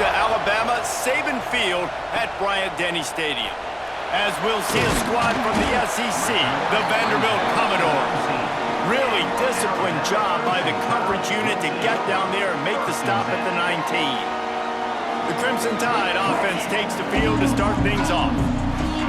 to Alabama Saban Field at Bryant-Denny Stadium, as we'll see a squad from the SEC, the Vanderbilt Commodores. Really disciplined job by the coverage unit to get down there and make the stop at the 19. The Crimson Tide offense takes the field to start things off.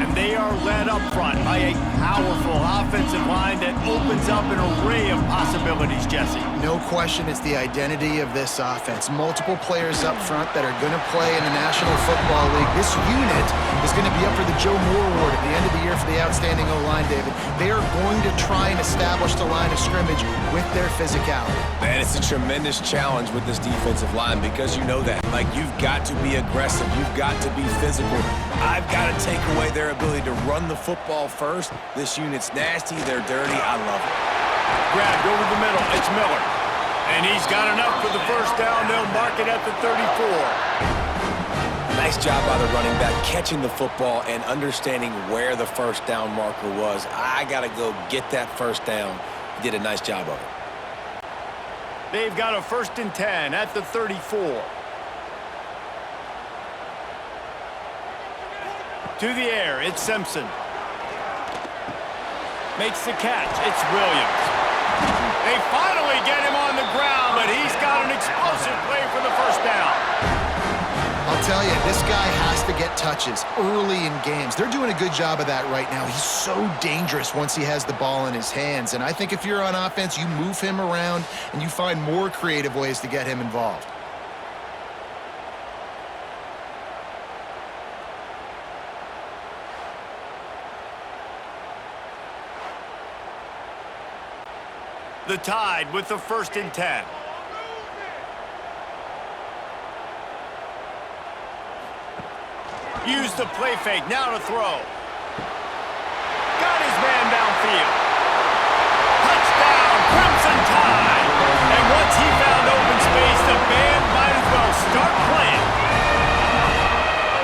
And they are led up front by a powerful offensive line that opens up an array of possibilities, Jesse. No question it's the identity of this offense. Multiple players up front that are going to play in the National Football League. This unit is going to be up for the Joe Moore Award at the end of the year for the outstanding O-line, David. They are going to try and establish the line of scrimmage with their physicality. Man, it's a tremendous challenge with this defensive line because you know that. Like, you've got to be aggressive. You've got to be physical. I've got to take away their ability to run the football first. This unit's nasty. They're dirty. I love it. Grabbed over the middle. It's Miller. And he's got enough for the first down. They'll mark it at the 34. Nice job by the running back catching the football and understanding where the first down marker was. I got to go get that first down. He did a nice job of it. They've got a 1st and 10 at the 34. To the air, it's Simpson. Makes the catch, it's Williams. They finally get him on the ground, but he's got an explosive play for the first down. I'll tell you, this guy has to get touches early in games. They're doing a good job of that right now. He's so dangerous once he has the ball in his hands. And I think if you're on offense, you move him around and you find more creative ways to get him involved. The Tide with the 1st and 10. Use the play fake, now to throw. Got his man downfield. Touchdown, Crimson Tide. And once he found open space, the band might as well start playing.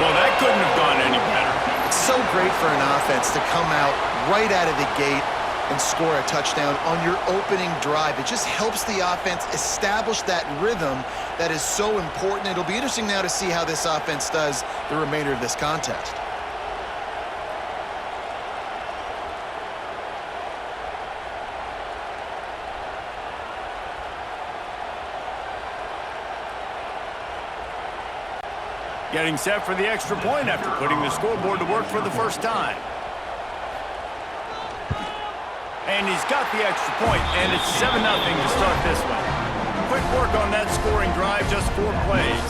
Well, that couldn't have gone any better. It's so great for an offense to come out right out of the gate and score a touchdown on your opening drive. It just helps the offense establish that rhythm that is so important. It'll be interesting now to see how this offense does the remainder of this contest. Getting set for the extra point after putting the scoreboard to work for the first time. And he's got the extra point, and it's 7-0 to start this one. Quick work on that scoring drive, just 4 plays.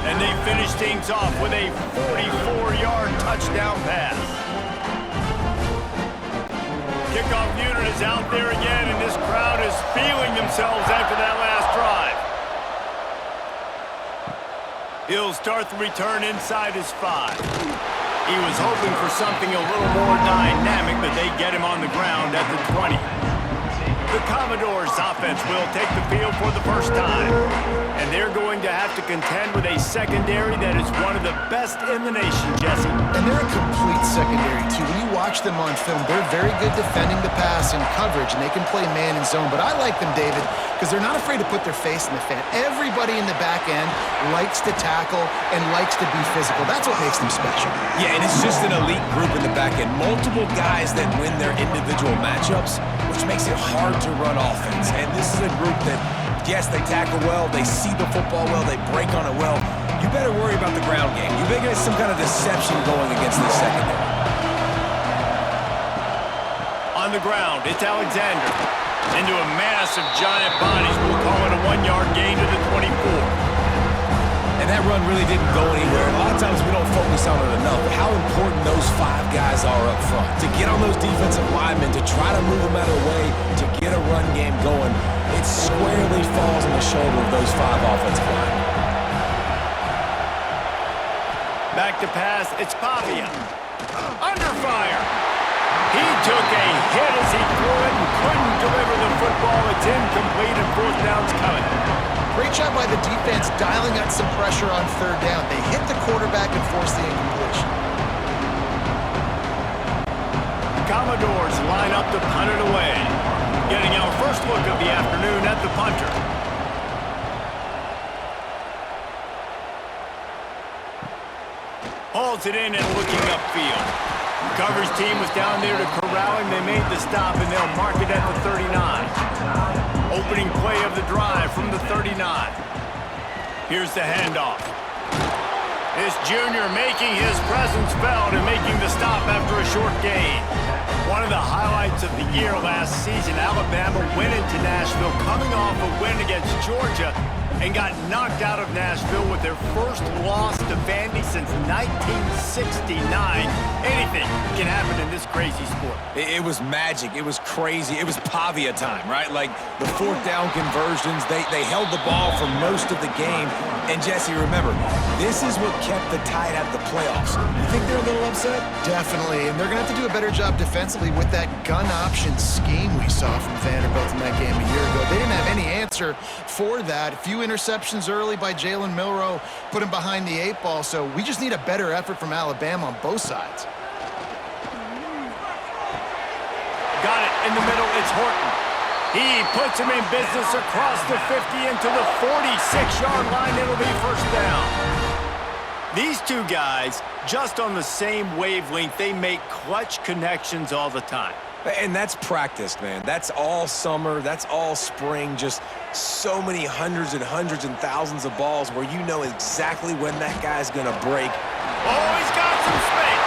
And they finish things off with a 44-yard touchdown pass. Kickoff unit is out there again, and this crowd is feeling themselves after that last drive. He'll start the return inside his 5. He was hoping for something a little more dynamic, but they get him on the ground at the 20. The Commodores offense will take the field for the first time. And they're going to have to contend with a secondary that is one of the best in the nation, Jesse. And they're a complete secondary, too. When you watch them on film, they're very good defending the pass and coverage, and they can play man and zone. But I like them, David, because they're not afraid to put their face in the fan. Everybody in the back end likes to tackle and likes to be physical. That's what makes them special. Yeah, and it's just an elite group in the back end. Multiple guys that win their individual matchups, which makes it hard to run offense. And this is a group that, yes, they tackle well, they see the football well, they break on it well. You better worry about the ground game. You better get some kind of deception going against this secondary. On the ground, it's Alexander. Into a mass of giant bodies. We'll call it a 1-yard gain to the 24. And that run really didn't go anywhere. A lot of times we don't focus on it enough, but how important those 5 guys are up front. To get on those defensive linemen, to try to move them out of the way, to get a run game going, it squarely falls on the shoulder of those 5 offensive linemen. Back to pass, it's Pavia. Under fire. He took a hit as he threw it and couldn't deliver the football. It's incomplete and 4th down's coming. Great job by the defense dialing out some pressure on 3rd down. They hit the quarterback and forced the incompletion. The Commodores line up to punt it away. Getting our first look of the afternoon at the punter. Hauls it in and looking upfield. The coverage team was down there to corral him. They made the stop, and they'll mark it at the 39. Opening play of the drive from the 39. Here's the handoff. This junior making his presence felt and making the stop after a short gain. One of the highlights of the year last season, Alabama went into Nashville coming off a win against Georgia and got knocked out of Nashville with their first loss to Vandy since 1969. Anything can happen in this crazy sport. It was magic. It was crazy. It was Pavia time, right? Like the fourth down conversions, they held the ball for most of the game. And Jesse, remember, this is what kept the Tide out of the playoffs. You think they're a little upset? Definitely, and they're going to have to do a better job defensively with that gun option scheme we saw from Vanderbilt in that game a year ago. They didn't have any answer for that. A few interceptions early by Jalen Milroe put him behind the 8 ball, so we just need a better effort from Alabama on both sides. Got it in the middle, it's Horton. He puts him in business across the 50 into the 46-yard line. It'll be first down. These two guys, just on the same wavelength, they make clutch connections all the time. And that's practice, man. That's all summer. That's all spring. Just so many hundreds and thousands of balls where you know exactly when that guy's going to break. Oh, he's got some space.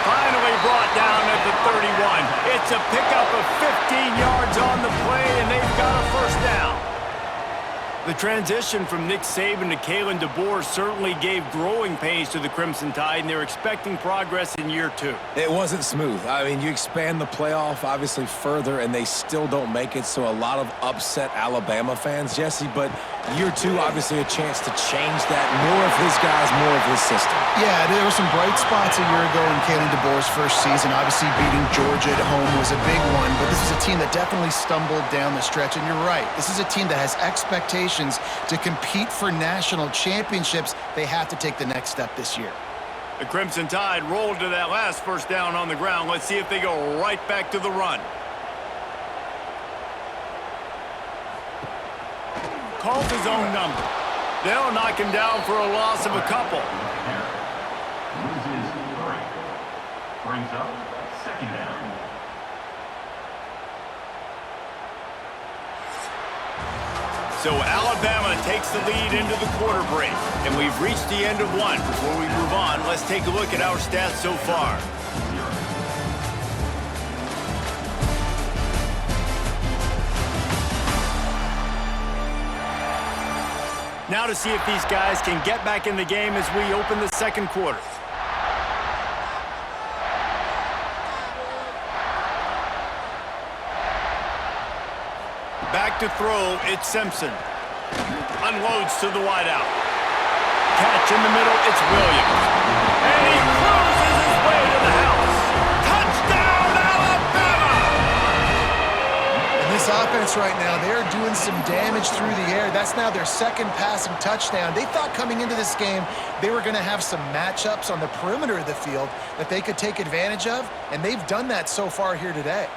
Finally brought down at the 31. It's a pickup of 15 yards on the play, and they've got a first down. The transition from Nick Saban to Kalen DeBoer certainly gave growing pains to the Crimson Tide, and they're expecting progress in year 2. It wasn't smooth. I mean, you expand the playoff, obviously, further, and they still don't make it, so a lot of upset Alabama fans, Jesse, but year 2, obviously, a chance to change that. More of his guys, more of his system. Yeah, there were some bright spots a year ago in Kalen DeBoer's first season. Obviously, beating Georgia at home was a big one, but this is a team that definitely stumbled down the stretch, and you're right. This is a team that has expectations to compete for national championships. They have to take the next step this year. The Crimson Tide rolled to that last first down on the ground. Let's see if they go right back to the run. Calls his own number. They'll knock him down for a loss of a couple. Loses 3. Brings up second down. So Alabama takes the lead into the quarter break, and we've reached the end of one. Before we move on, let's take a look at our stats so far. Now to see if these guys can get back in the game as we open the second quarter. Back to throw, it's Simpson. Unloads to the wideout. Catch in the middle, it's Williams. And he cruises his way to the house. Touchdown, Alabama! And this offense right now, they're doing some damage through the air. That's now their second passing touchdown. They thought coming into this game they were going to have some matchups on the perimeter of the field that they could take advantage of, and they've done that so far here today.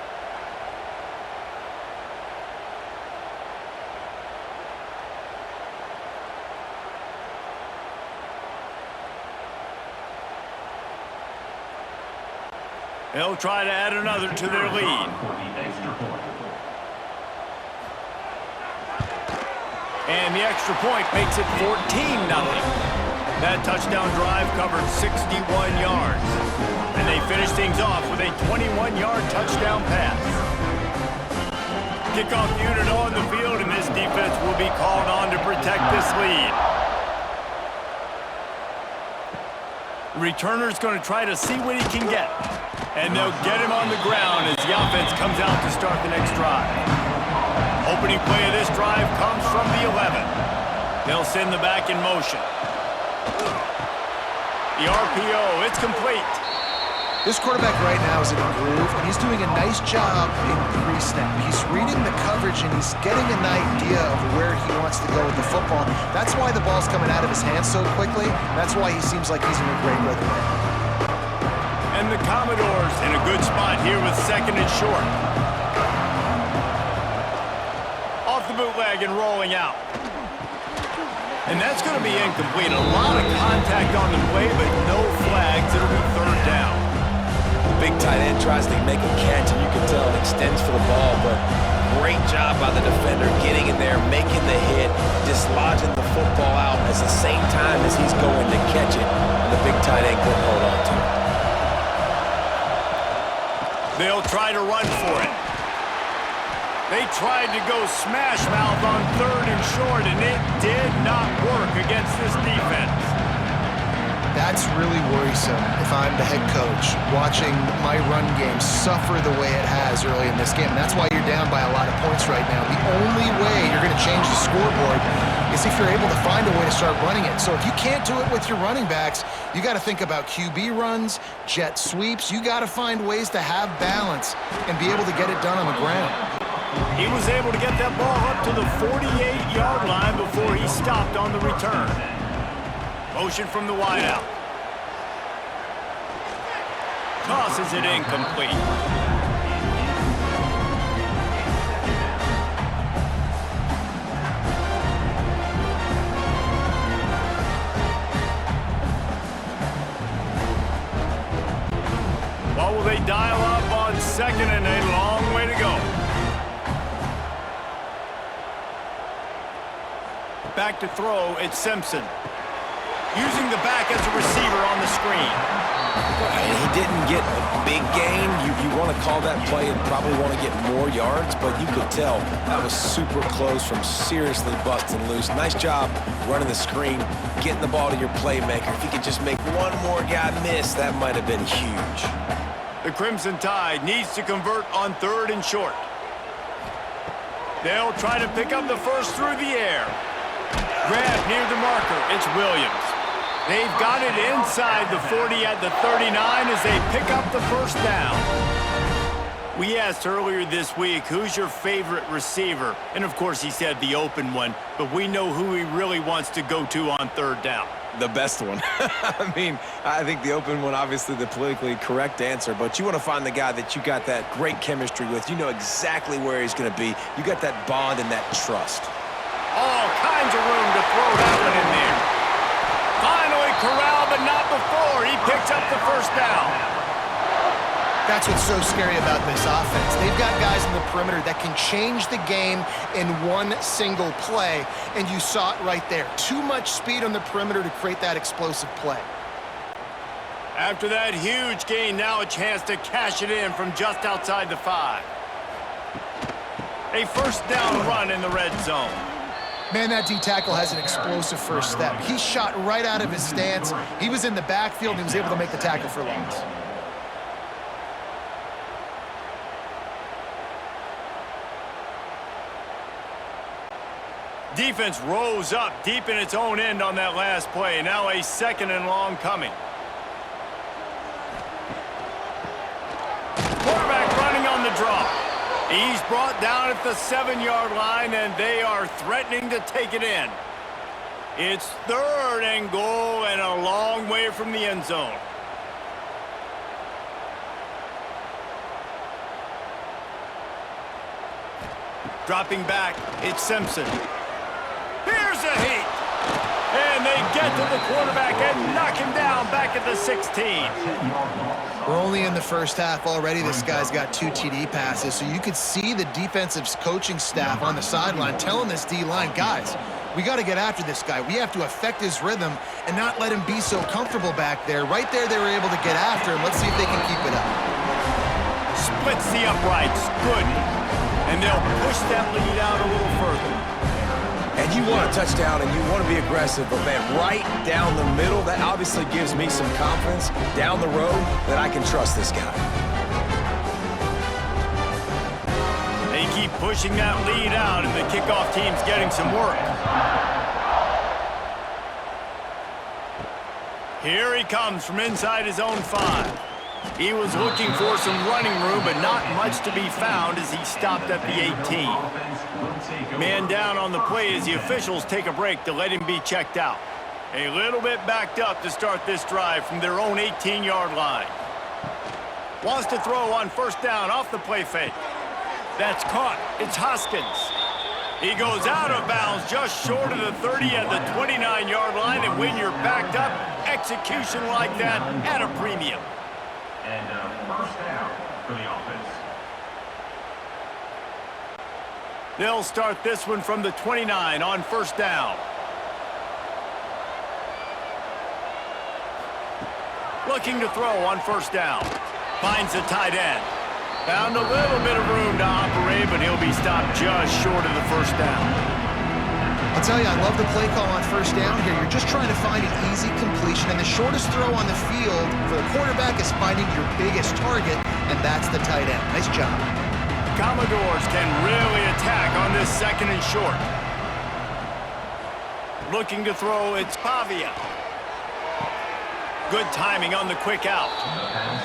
They'll try to add another to their lead. And the extra point makes it 14-0. That touchdown drive covered 61 yards. And they finish things off with a 21-yard touchdown pass. Kickoff unit on the field, and this defense will be called on to protect this lead. Returner's going to try to see what he can get. And they'll get him on the ground as the offense comes out to start the next drive. Opening play of this drive comes from the 11. They'll send the back in motion. The RPO, it's complete. This quarterback right now is in a groove, and he's doing a nice job in pre-snap. He's reading the coverage, and he's getting an idea of where he wants to go with the football. That's why the ball's coming out of his hands so quickly. That's why he seems like he's in a great rhythm right now. And the Commodores in a good spot here with second and short. Off the bootleg and rolling out. And that's going to be incomplete. A lot of contact on the play, but no flags. It'll be third down. The big tight end tries to make a catch, and you can tell it extends for the ball, but great job by the defender getting in there, making the hit, dislodging the football out at the same time as he's going to catch it, and the big tight end couldn't hold on to it. They'll try to run for it. They tried to go smash mouth on third and short, and it did not work against this defense. That's really worrisome if I'm the head coach, watching my run game suffer the way it has early in this game. And that's why you're down by a lot of points right now. The only way you're going to change the scoreboard is if you're able to find a way to start running it. So if you can't do it with your running backs, you got to think about QB runs, jet sweeps. You got to find ways to have balance and be able to get it done on the ground. He was able to get that ball up to the 48-yard line before he stopped on the return. Motion from the wideout. Tosses it incomplete. What will they dial up on second and a long way to go? Back to throw, it's Simpson. Using the back as a receiver on the screen. And he didn't get a big gain. You want to call that play and probably want to get more yards, but you could tell that was super close from seriously busting loose. Nice job running the screen, getting the ball to your playmaker. If you could just make one more guy miss, that might have been huge. The Crimson Tide needs to convert on third and short. They'll try to pick up the first through the air. Grab near the marker, it's Williams. They've got it inside the 40 at the 39 as they pick up the first down. We asked earlier this week, who's your favorite receiver? And of course he said the open one, but we know who he really wants to go to on third down. The best one. I mean, I think the open one, obviously the politically correct answer, but you want to find the guy that you got that great chemistry with. You know exactly where he's going to be. You got that bond and that trust. All kinds of room to throw that one in there. Finally corralled, but not before. He picks up the first down. That's what's so scary about this offense. They've got guys in the perimeter that can change the game in one single play, and you saw it right there. Too much speed on the perimeter to create that explosive play. After that huge gain, now a chance to cash it in from just outside the 5. A first down run in the red zone. Man, that D-tackle has an explosive first step. He shot right out of his stance. He was in the backfield and he was able to make the tackle for loss. Defense rose up deep in its own end on that last play. Now a second and long coming. Quarterback running on the draw. He's brought down at the 7-yard line, and they are threatening to take it in. It's third and goal and a long way from the end zone. Dropping back, it's Simpson. Here's a heat. And they get to the quarterback and knock him down back at the 16. We're only in the first half already. This guy's got 2 TD passes, so you could see the defensive coaching staff on the sideline telling this D-line, guys, we got to get after this guy. We have to affect his rhythm and not let him be so comfortable back there. Right there, they were able to get after him. Let's see if they can keep it up. Splits the uprights. Good. And they'll push that lead out a little further. And you want a touchdown and you want to be aggressive, but man, right down the middle, that obviously gives me some confidence down the road that I can trust this guy. They keep pushing that lead out, and the kickoff team's getting some work. Here he comes from inside his own 5. He was looking for some running room, but not much to be found as he stopped at the 18. Man down on the play as the officials take a break to let him be checked out. A little bit backed up to start this drive from their own 18-yard line. Wants to throw on first down off the play fake. That's caught. It's Hoskins. He goes out of bounds just short of the 30 at the 29-yard line, and when you're backed up, execution like that at a premium. And first down for the offense. They'll start this one from the 29 on first down. Looking to throw on first down. Finds the tight end. Found a little bit of room to operate, but he'll be stopped just short of the first down. I'll tell you, I love the play call on first down here. You're just trying to find an easy completion, and the shortest throw on the field for the quarterback is finding your biggest target, and that's the tight end. Nice job. The Commodores can really attack on this second and short. Looking to throw, it's Pavia. Good timing on the quick out.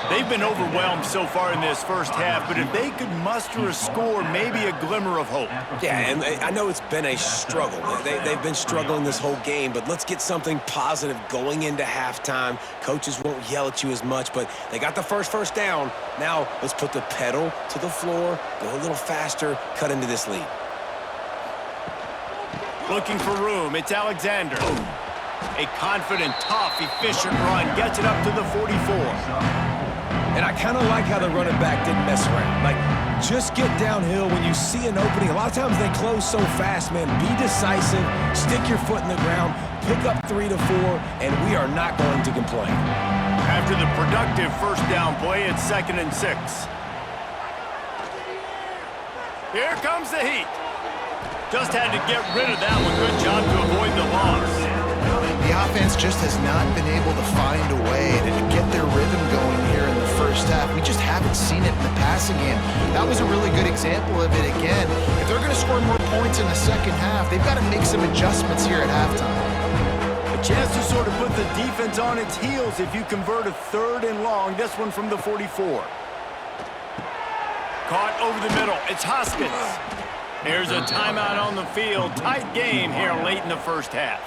They've been overwhelmed so far in this first half, but if they could muster a score, maybe a glimmer of hope. Yeah, and I know it's been a struggle. They've been struggling this whole game, but let's get something positive going into halftime. Coaches won't yell at you as much, but they got the first down. Now let's put the pedal to the floor, go a little faster, cut into this lead. Looking for room, it's Alexander. A confident, tough, efficient run gets it up to the 44. And I kind of like how the running back didn't mess around. Like, just get downhill when you see an opening. A lot of times they close so fast, man. Be decisive, stick your foot in the ground, pick up 3 to 4, and we are not going to complain. After the productive first down play, it's 2nd and 6. Here comes the heat. Just had to get rid of that one. Good job to avoid the loss. The offense just has not been able to find a way to get their rhythm going here in the first half. We just haven't seen it in the passing game. That was a really good example of it again. If they're going to score more points in the second half, they've got to make some adjustments here at halftime. A chance to sort of put the defense on its heels if you convert a 3rd and long. This one from the 44. Caught over the middle. It's Hoskins. There's a timeout on the field. Tight game here late in the first half.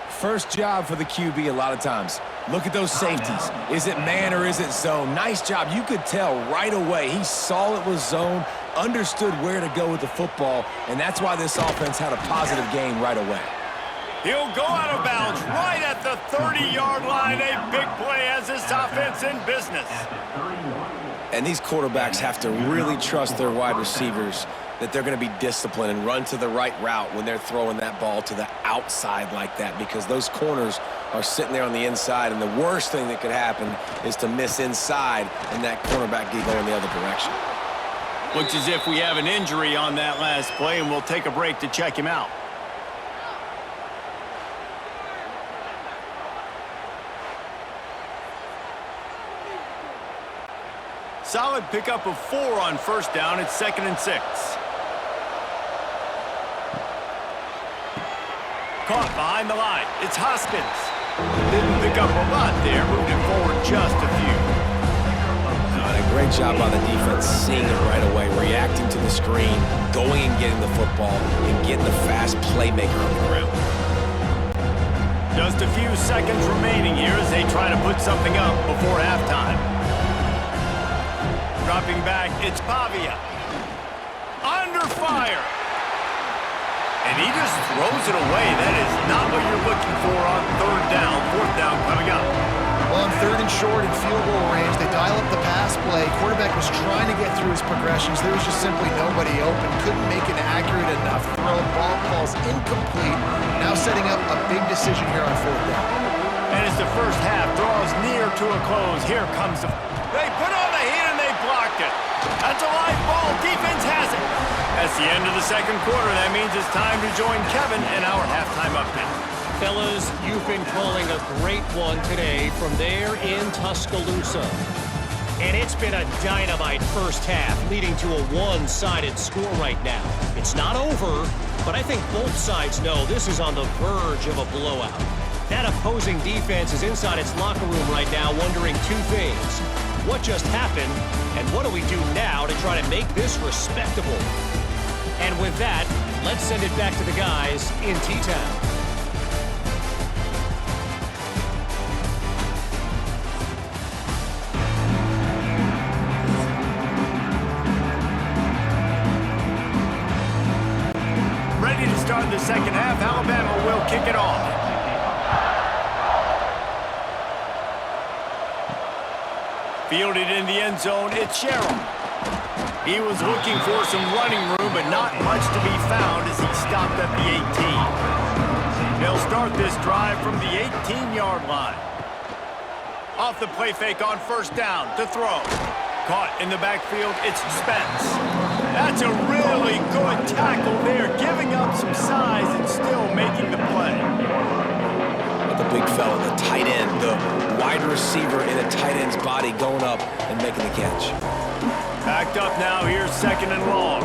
First job for the QB a lot of times. Look at those safeties. Is it man or is it zone? Nice job. You could tell right away. He saw it was zone, understood where to go with the football, and that's why this offense had a positive game right away. He'll go out of bounds right at the 30-yard line. A big play as this offense in business. And these quarterbacks have to really trust their wide receivers that they're going to be disciplined and run to the right route when they're throwing that ball to the outside like that, because those corners are sitting there on the inside, and the worst thing that could happen is to miss inside and that cornerback get going the other direction. Looks as if we have an injury on that last play, and we'll take a break to check him out. Solid pickup of 4 on first down. It's 2nd and 6. Caught behind the line. It's Hoskins. Didn't pick up a lot there. Moved it forward just a few. A great job by the defense, seeing it right away, reacting to the screen, going and getting the football, and getting the fast playmaker on the ground. Just a few seconds remaining here as they try to put something up before halftime. Dropping back, it's Pavia. Under fire. And he just throws it away. That is not what you're looking for on 3rd down. 4th down coming up. Well, on 3rd and short in field goal range, they dial up the pass play. Quarterback was trying to get through his progressions. There was just simply nobody open. Couldn't make an accurate enough throw. Ball falls incomplete. Now setting up a big decision here on 4th down. And as the first half draws near to a close, here comes the... They put on the heat and they blocked it. That's a live ball. Defense has it. That's the end of the second quarter. That means it's time to join Kevin in our halftime update. Fellas, you've been calling a great one today from there in Tuscaloosa. And it's been a dynamite first half, leading to a one-sided score right now. It's not over, but I think both sides know this is on the verge of a blowout. That opposing defense is inside its locker room right now wondering 2 things. What just happened, and what do we do now to try to make this respectable? And with that, let's send it back to the guys in T-Town. it on. Fielded in the end zone, it's Sherrill. He was looking for some running room, but not much to be found as he stopped at the 18. They'll start this drive from the 18-yard line. Off the play fake on first down to throw. Caught in the backfield, it's Spence. That's a really good tackle there, giving up some size and still making the play. The big fella, the tight end, the wide receiver in a tight end's body going up and making the catch. Backed up now, here's second and long.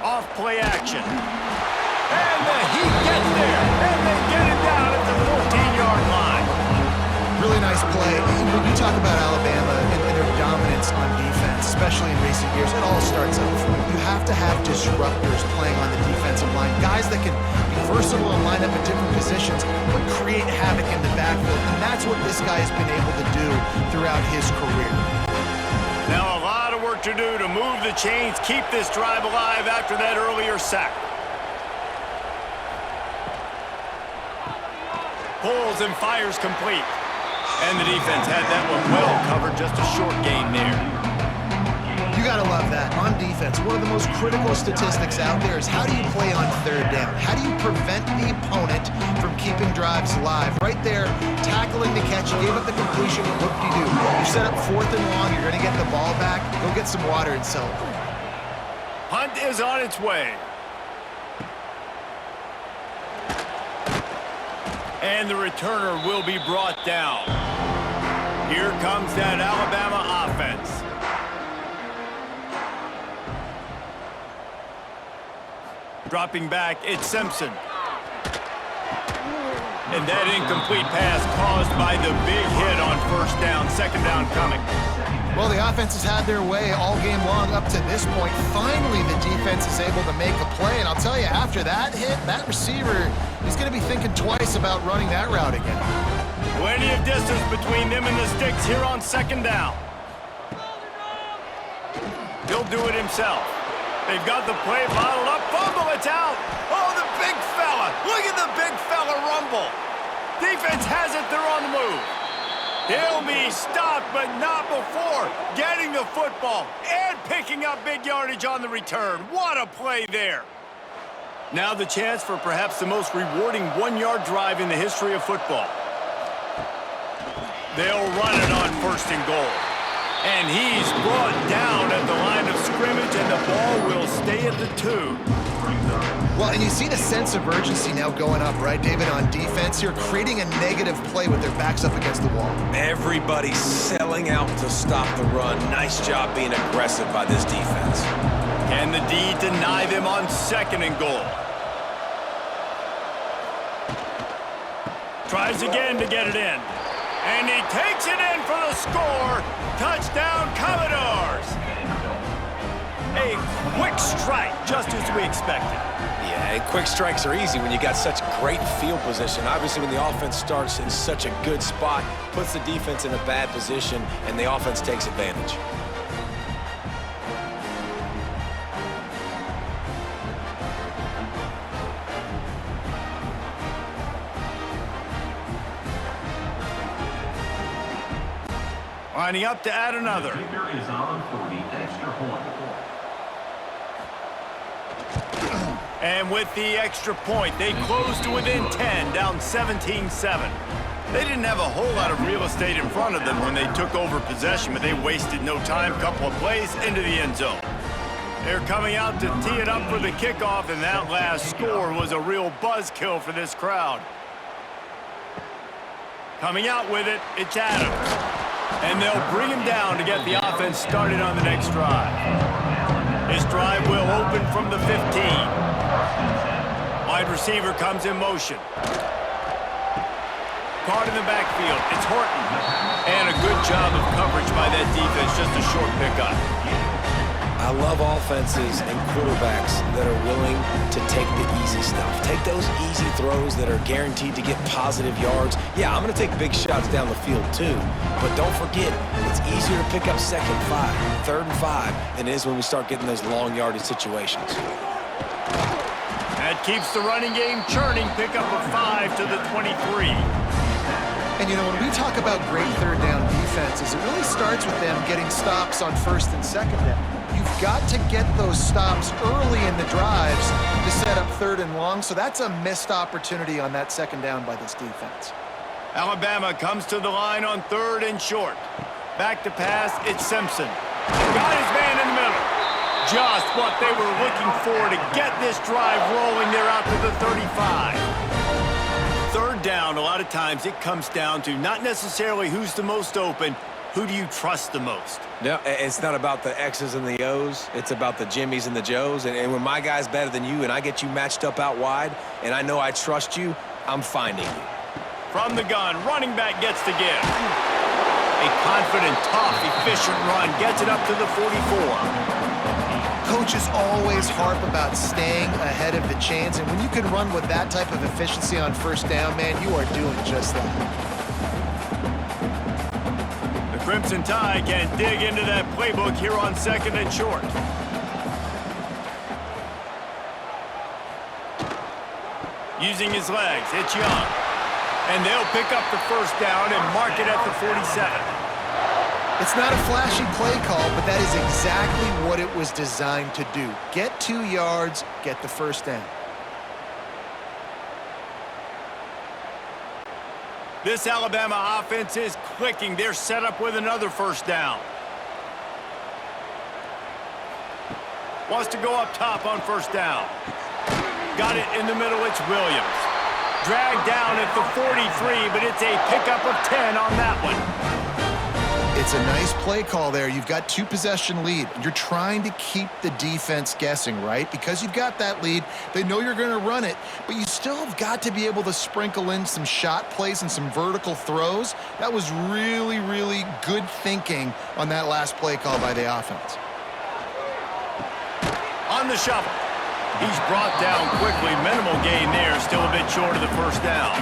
Off play action. And he gets there, and they get it down at the 14-yard line. Really nice play. When you talk about Alabama and their dominance on defense, especially in recent years, it all starts up front. You have to have disruptors playing on the defensive line, guys that can be versatile and line up in different positions, but create havoc in the backfield. And that's what this guy has been able to do throughout his career. Now a lot of work to do to move the chains, keep this drive alive after that earlier sack. Pulls and fires complete. And the defense had that one well covered, just a short gain there. You gotta love that. On defense, one of the most critical statistics out there is how do you play on third down? How do you prevent the opponent from keeping drives alive? Right there, tackling the catch, you gave up the completion, what do? You set up fourth and long, you're gonna get the ball back, go get some water and celebrate. Hunt is on its way. And the returner will be brought down. Here comes that Alabama offense. Dropping back, it's Simpson. And that incomplete pass caused by the big hit on first down, second down coming. Well, the offense has had their way all game long up to this point. Finally, the defense is able to make a play. And I'll tell you, after that hit, that receiver is going to be thinking twice about running that route again. Plenty of distance between them and the sticks here on second down. He'll do it himself. They've got the play bottled up. Fumble, it's out. Oh, the big fella. Look at the big fella rumble. Defense has it. They're on the move. He'll be stopped, but not before getting the football and picking up big yardage on the return. What a play there. Now the chance for perhaps the most rewarding one-yard drive in the history of football. They'll run it on first and goal. And he's brought down at the line of scrimmage, and the ball will stay at the 2. Well, and you see the sense of urgency now going up, right, David, on defense here, creating a negative play with their backs up against the wall. Everybody's selling out to stop the run. Nice job being aggressive by this defense. Can the D deny them on second and goal? Tries again to get it in. And he takes it in for the score. Touchdown, Commodores. A quick strike, just as we expected. Yeah, and quick strikes are easy when you got such great field position. Obviously, when the offense starts in such a good spot, puts the defense in a bad position, and the offense takes advantage. Lining up to add another. Kicker is on for the extra point. And with the extra point, they close to within 10, down 17-7. They didn't have a whole lot of real estate in front of them when they took over possession, but they wasted no time. Couple of plays into the end zone. They're coming out to tee it up for the kickoff, and that last score was a real buzzkill for this crowd. Coming out with it, it's Adams. And they'll bring him down to get the offense started on the next drive. This drive will open from the 15. Wide receiver comes in motion. Caught in the backfield. It's Horton. And a good job of coverage by that defense. Just a short pickup. I love offenses and quarterbacks that are willing to take the easy stuff. Take those easy throws that are guaranteed to get positive yards. Yeah, I'm going to take big shots down the field too. But don't forget, it's easier to pick up second 5, third and 5 than it is when we start getting those long yardage situations. That keeps the running game churning. Pick up a 5 to the 23. And, you know, when we talk about great third down defenses, it really starts with them getting stops on first and second down. You've got to get those stops early in the drives to set up third and long, so that's a missed opportunity on that second down by this defense. Alabama comes to the line on third and short. Back to pass, it's Simpson. Got his man in the middle. Just what they were looking for to get this drive rolling. They're out to the 35. Third down, a lot of times it comes down to not necessarily who's the most open, who do you trust the most? No, it's not about the X's and the O's. It's about the Jimmys and the Joes. And when my guy's better than you and I get you matched up out wide and I know I trust you, I'm finding you. From the gun, running back gets the give. A confident, tough, efficient run gets it up to the 44. Coaches always harp about staying ahead of the chains, and when you can run with that type of efficiency on first down, man, you are doing just that. The Crimson Tide can dig into that playbook here on second and short. Using his legs, it's Young. And they'll pick up the first down and mark it at the 47. It's not a flashy play call, but that is exactly what it was designed to do. Get 2 yards, get the first down. This Alabama offense is clicking. They're set up with another first down. Wants to go up top on first down. Got it in the middle, it's Williams. Dragged down at the 43, but it's a pickup of 10 on that one. It's a nice play call there. You've got 2-possession lead. You're trying to keep the defense guessing, right? Because you've got that lead, they know you're going to run it, but you still have got to be able to sprinkle in some shot plays and some vertical throws. That was really, really good thinking on that last play call by the offense. On the shovel. He's brought down quickly. Minimal gain there. Still a bit short of the first down.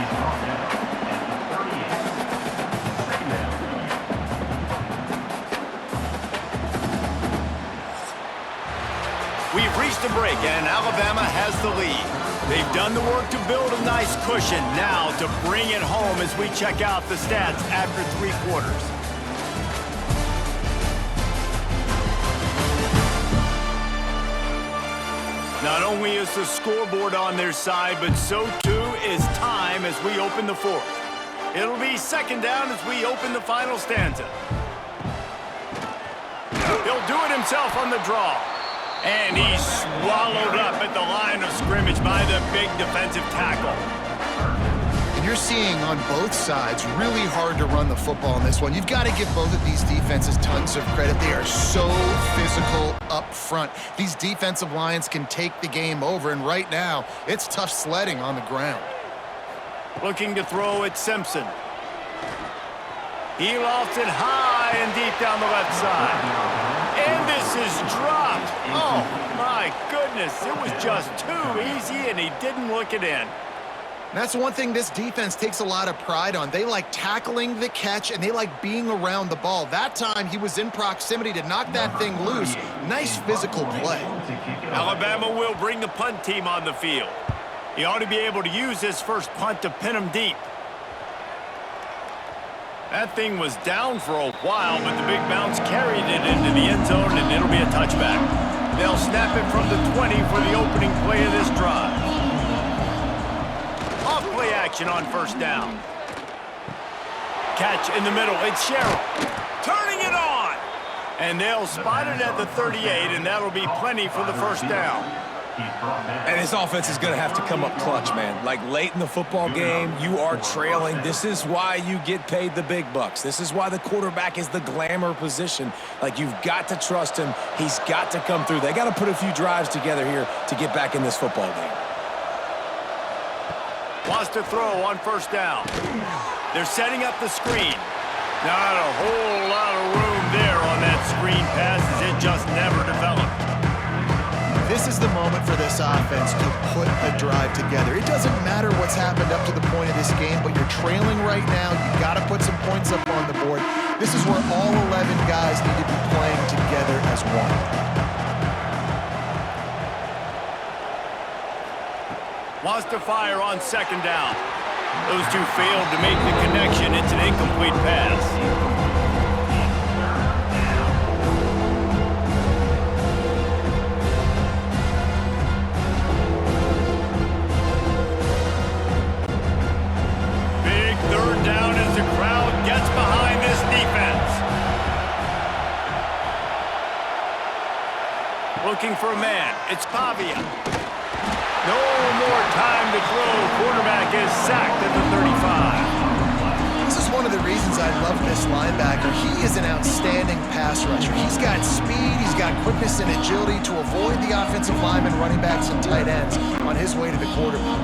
We've reached a break, and Alabama has the lead. They've done the work to build a nice cushion. Now to bring it home as we check out the stats after 3 quarters. Not only is the scoreboard on their side, but so too is time as we open the fourth. It'll be second down as we open the final stanza. He'll do it himself on the draw. And he's swallowed up at the line of scrimmage by the big defensive tackle. You're seeing on both sides really hard to run the football in this one. You've got to give both of these defenses tons of credit. They are so physical up front. These defensive lines can take the game over, and right now, it's tough sledding on the ground. Looking to throw at Simpson. He lofts it high and deep down the left side. And this is dropped. Oh, my goodness. It was just too easy, and he didn't look it in. That's one thing this defense takes a lot of pride on. They like tackling the catch, and they like being around the ball. That time, he was in proximity to knock that thing loose. Nice physical play. Alabama will bring the punt team on the field. He ought to be able to use his first punt to pin him deep. That thing was down for a while, but the big bounce carried it into the end zone, and it'll be a touchback. They'll snap it from the 20 for the opening play of this drive. Off-play action on first down. Catch in the middle. It's Sherrill. Turning it on. And they'll spot it at the 38, and that'll be plenty for the first down. And this offense is going to have to come up clutch, man. Like late in the football game, you are trailing. This is why you get paid the big bucks. This is why the quarterback is the glamour position. Like, you've got to trust him. He's got to come through. They got to put a few drives together here to get back in this football game. Wants to throw on first down. They're setting up the screen. Not a whole lot of room there on that screen pass as it just never developed. This is the moment for this offense to put a drive together. It doesn't matter what's happened up to the point of this game, but you're trailing right now. You've got to put some points up on the board. This is where all 11 guys need to be playing together as one. Wants to fire on second down. Those two failed to make the connection. It's an incomplete pass. Looking for a man. It's Pavia. No more time to throw. Quarterback is sacked at the 35. This is one of the reasons I love this linebacker. He is an outstanding pass rusher. He's got speed, he's got quickness and agility to avoid the offensive linemen, running backs, and tight ends on his way to the quarterback.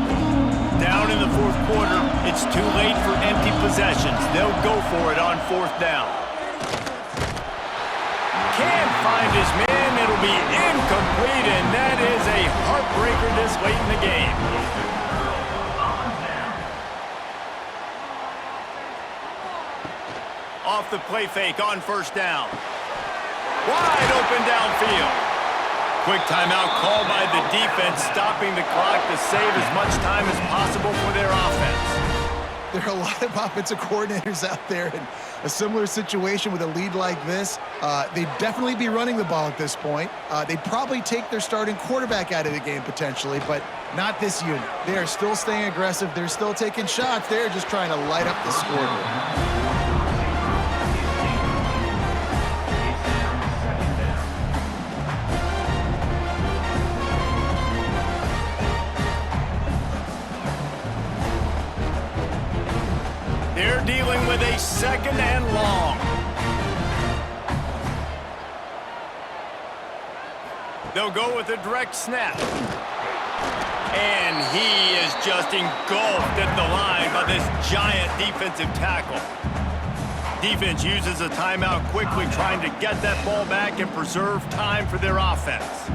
Down in the fourth quarter, it's too late for empty possessions. They'll go for it on fourth down. Can't find his man. It'll be incomplete, and that is a heartbreaker this late in the game. Off the play fake on first down. Wide open downfield. Quick timeout called by the defense, stopping the clock to save as much time as possible for their offense. There are a lot of offensive coordinators out there in a similar situation with a lead like this. They'd definitely be running the ball at this point. They'd probably take their starting quarterback out of the game potentially, but not this unit. They are still staying aggressive. They're still taking shots. They're just trying to light up the scoreboard. They're dealing with a second and long. They'll go with a direct snap. And he is just engulfed at the line by this giant defensive tackle. Defense uses a timeout quickly, trying to get that ball back and preserve time for their offense.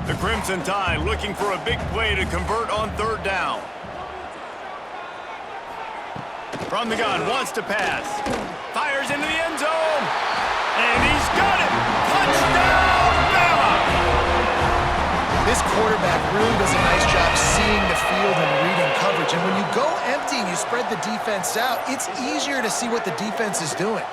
The Crimson Tide looking for a big play to convert on third down. From the gun, wants to pass. Fires into the end zone. And he's got it. Touchdown, Bama! This quarterback really does a nice job seeing the field and reading coverage. And when you go empty and you spread the defense out, it's easier to see what the defense is doing.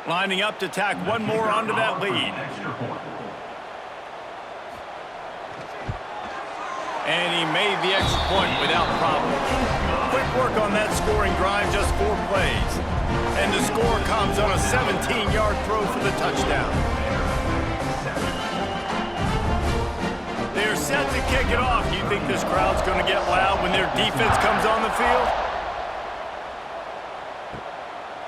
Lining up to tack one more onto that lead. And he made the extra point without problem. Quick work on that scoring drive, just 4 plays. And the score comes on a 17-yard throw for the touchdown. They're set to kick it off. You think this crowd's going to get loud when their defense comes on the field?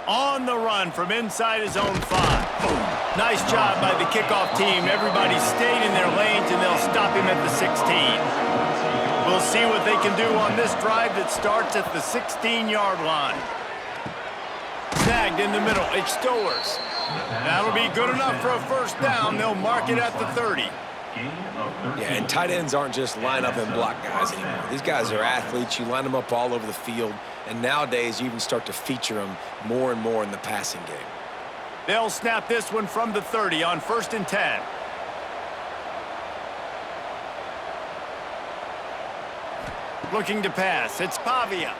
On the run from inside his own 5. Nice job by the kickoff team. Everybody stayed in their lanes, and they'll stop him at the 16. We'll see what they can do on this drive that starts at the 16-yard line. Snagged in the middle. It's Stowers. That'll be good enough for a first down. They'll mark it at the 30. Yeah, and tight ends aren't just line up and block guys anymore. These guys are athletes. You line them up all over the field, and nowadays you even start to feature them more and more in the passing game. They'll snap this one from the 30 on 1st and 10. Looking to pass. It's Pavia.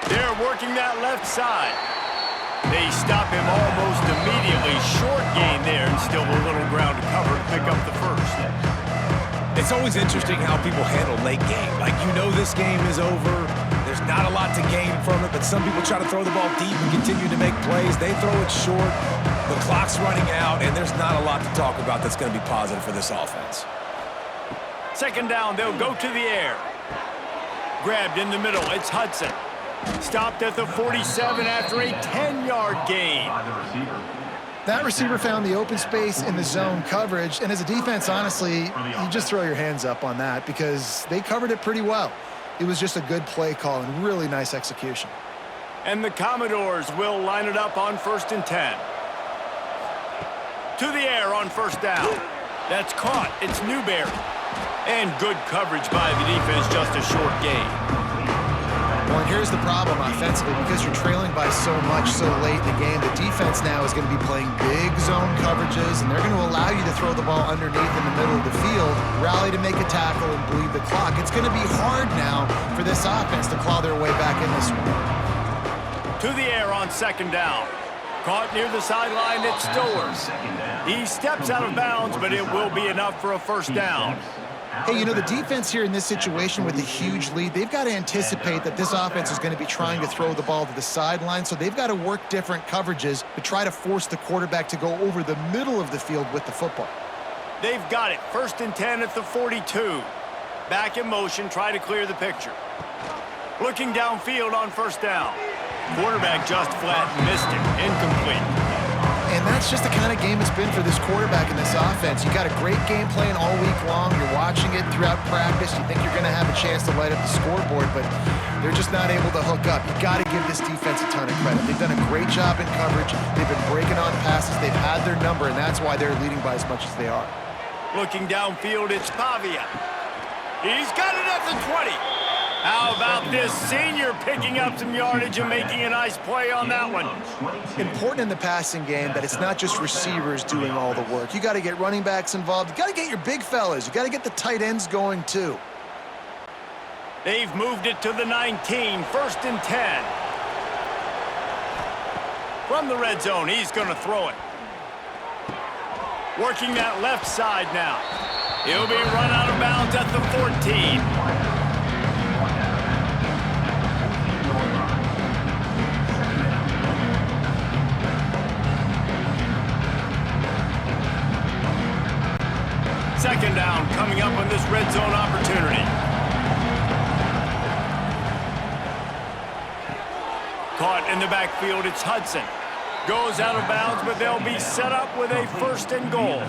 They're working that left side. They stop him almost immediately. Short gain there, and still a little ground to cover to pick up the first. It's always interesting how people handle late game. Like, you know this game is over. There's not a lot to gain from it, but some people try to throw the ball deep and continue to make plays. They throw it short. The clock's running out, and there's not a lot to talk about that's going to be positive for this offense. Second down, they'll go to the air. Grabbed in the middle, it's Hudson. Stopped at the 47 after a 10-yard gain. That receiver found the open space in the zone coverage, and as a defense, honestly, you just throw your hands up on that because they covered it pretty well. It was just a good play call and really nice execution. And the Commodores will line it up on 1st and 10. To the air on first down. That's caught. It's Newberry. And good coverage by the defense, just a short gain. Well, and here's the problem offensively. Because you're trailing by so much so late in the game, the defense now is going to be playing big zone coverages, and they're going to allow you to throw the ball underneath in the middle of the field, rally to make a tackle, and bleed the clock. It's going to be hard now for this offense to claw their way back in this one. To the air on second down. Caught near the sideline, it's Stowers. He steps out of bounds, but it will be enough for a first down. Hey, you know, the defense here in this situation with a huge lead, they've got to anticipate that this offense is going to be trying to throw the ball to the sideline, so they've got to work different coverages to try to force the quarterback to go over the middle of the field with the football. They've got it. 1st and 10 at the 42. Back in motion, try to clear the picture. Looking downfield on first down. Quarterback just flat missed it. Incomplete. And that's just the kind of game it's been for this quarterback in this offense. You got a great game plan all week long. You're watching it throughout practice. You think you're going to have a chance to light up the scoreboard, but they're just not able to hook up. You got to give this defense a ton of credit. They've done a great job in coverage. They've been breaking on passes. They've had their number, and that's why they're leading by as much as they are. Looking downfield, it's Pavia. He's got it at the 20. How about this senior picking up some yardage and making a nice play on that one? Important in the passing game that it's not just receivers doing all the work. You got to get running backs involved. You got to get your big fellas. You got to get the tight ends going too. They've moved it to the 19, 1st and 10. From the red zone, he's going to throw it. Working that left side now. He'll be run out of bounds at the 14. Second down coming up on this red zone opportunity. Caught in the backfield, it's Hudson. Goes out of bounds, but they'll be set up with a 1st and goal.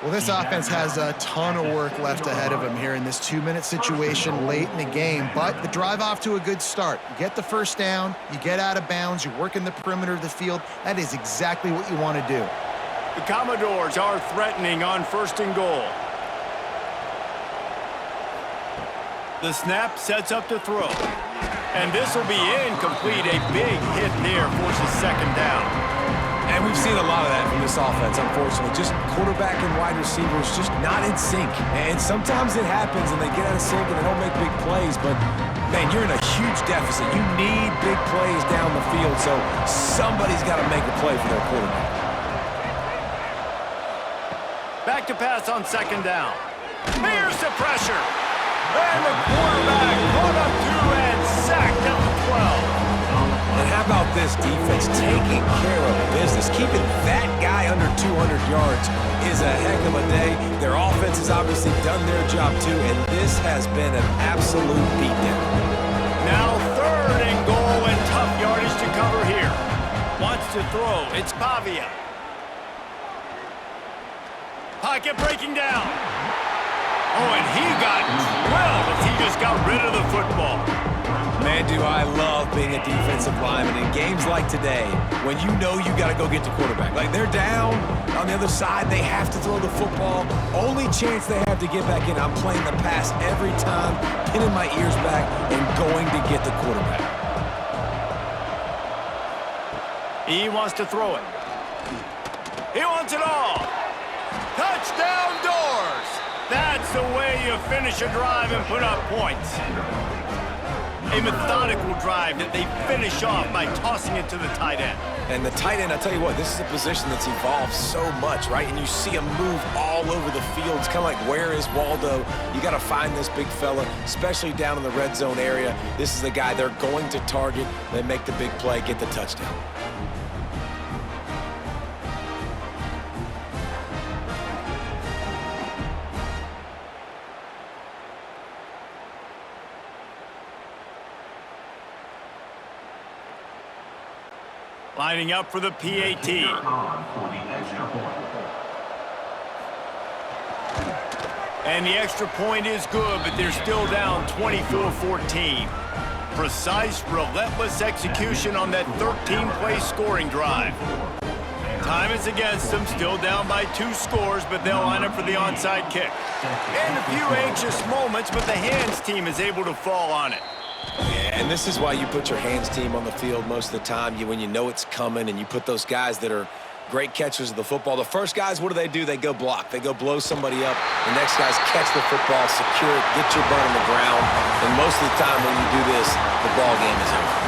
Well, this offense has a ton of work left ahead of them here in this 2-minute situation late in the game, but the drive off to a good start. You get the first down, you get out of bounds, you work in the perimeter of the field. That is exactly what you want to do. The Commodores are threatening on 1st and goal. The snap sets up to throw. And this will be incomplete. A big hit there forces second down. And we've seen a lot of that from this offense, unfortunately. Just quarterback and wide receivers just not in sync. And sometimes it happens and they get out of sync and they don't make big plays. But, man, you're in a huge deficit. You need big plays down the field, so somebody's got to make a play for their quarterback. Back to pass on second down. Here's the pressure. And the quarterback caught up to and sacked at the 12. And how about this defense taking care of business? Keeping that guy under 200 yards is a heck of a day. Their offense has obviously done their job too, and this has been an absolute beatdown. Now 3rd and goal and tough yardage to cover here. Wants to throw. It's Pavia. Pocket breaking down. Oh, and he got drilled as he just got rid of the football. Man, do I love being a defensive lineman in games like today when you know you got to go get the quarterback. Like, they're down on the other side. They have to throw the football. Only chance they have to get back in. I'm playing the pass every time, pinning my ears back, and going to get the quarterback. He wants to throw it. He wants it all. Touchdown Doors! That's the way you finish a drive and put up points. A methodical drive that they finish off by tossing it to the tight end. And the tight end, I tell you what, this is a position that's evolved so much, right? And you see him move all over the field. It's kind of like, where is Waldo? You got to find this big fella, especially down in the red zone area. This is the guy they're going to target. They make the big play, get the touchdown. Lining up for the PAT. And the extra point is good, but they're still down 24-14. Precise, relentless execution on that 13-play scoring drive. Time is against them, still down by 2 scores, but they'll line up for the onside kick. And a few anxious moments, but the hands team is able to fall on it. Yeah, and this is why you put your hands team on the field most of the time. When you know it's coming, and you put those guys that are great catchers of the football. The first guys, what do? They go block. They go blow somebody up. The next guys catch the football, secure it, get your butt on the ground. And most of the time when you do this, the ball game is over.